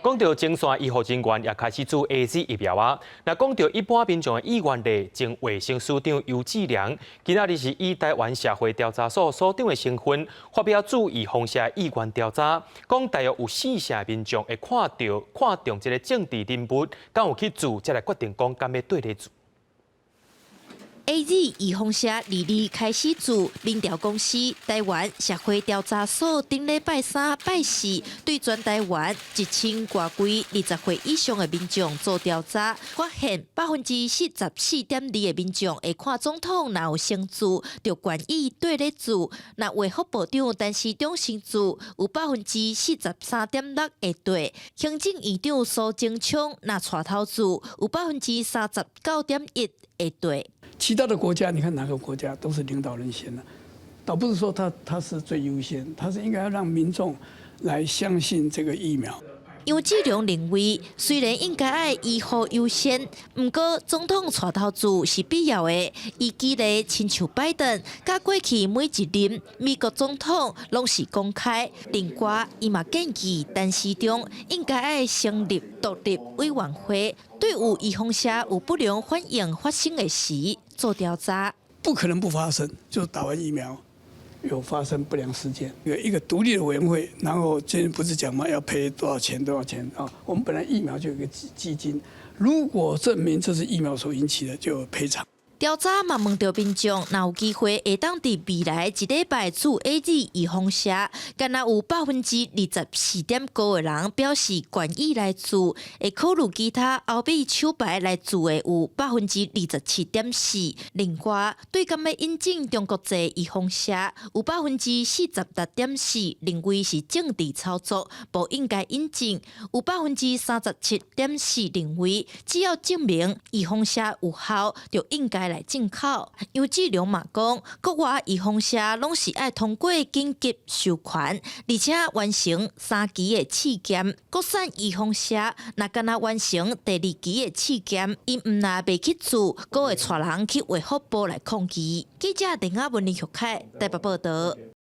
讲到精选医护人员也开始做 AZ 疫苗啊。那讲到一般民众的意愿例，前卫生署长尤志良今仔日是以台湾社会调查所所长的身份，发表注意放射意愿调查，讲大约有4成民众会看中这个政治人物，敢有去做，才来决定讲敢要对咧做。AZ 预防社日开始做，民调公司台湾社会调查所顶礼拜3、拜4对全台湾1000多规20岁以上的民众做调查，发现44.2%的民众会看总统若有成就，就愿意对咧做；若卫福部长陈时中成就，有43.6%会对；行政院长苏贞昌若带头做，有39.1%会对。其他的国家，你看哪个国家都是领导人先了，倒不是说他是最优先，他是应该要让民众来相信这个疫苗。杨志良认为，虽然应该爱医护优先，不过总统带头做是必要的。伊激励亲像拜登，甲过去每一任美国总统拢是公开。另外，伊嘛建议陈时中应该爱成立独立委员会，对有预防社有不良反应发生的时做调查。不可能不发生，就打完疫苗。有发生不良事件，有一个独立的委员会，然后今天不是讲嘛，要赔多少钱啊？我们本来疫苗就有一个基金，如果证明这是疫苗所引起的，就有赔偿。调查嘛问到民众，若有机会会当伫未来一礼拜做 AZ 预防社，敢若有24.9%的人表示愿意来做，会考虑其他后备手牌来做的有27.4%。另外，对敢要引进中国籍预防社有46.4%认为是政治操作，不应该引进；有37.4%认为只要证明预防社有效，就应该来进口。杨志良嘛讲，国外预防社拢是爱通过紧急授权，而且完成3期的试验。国产预防社若敢若完成第2期的试验，因毋若袂去做，阁会带人去卫福部来抗议。记者林雅文、李玉凯台北报道。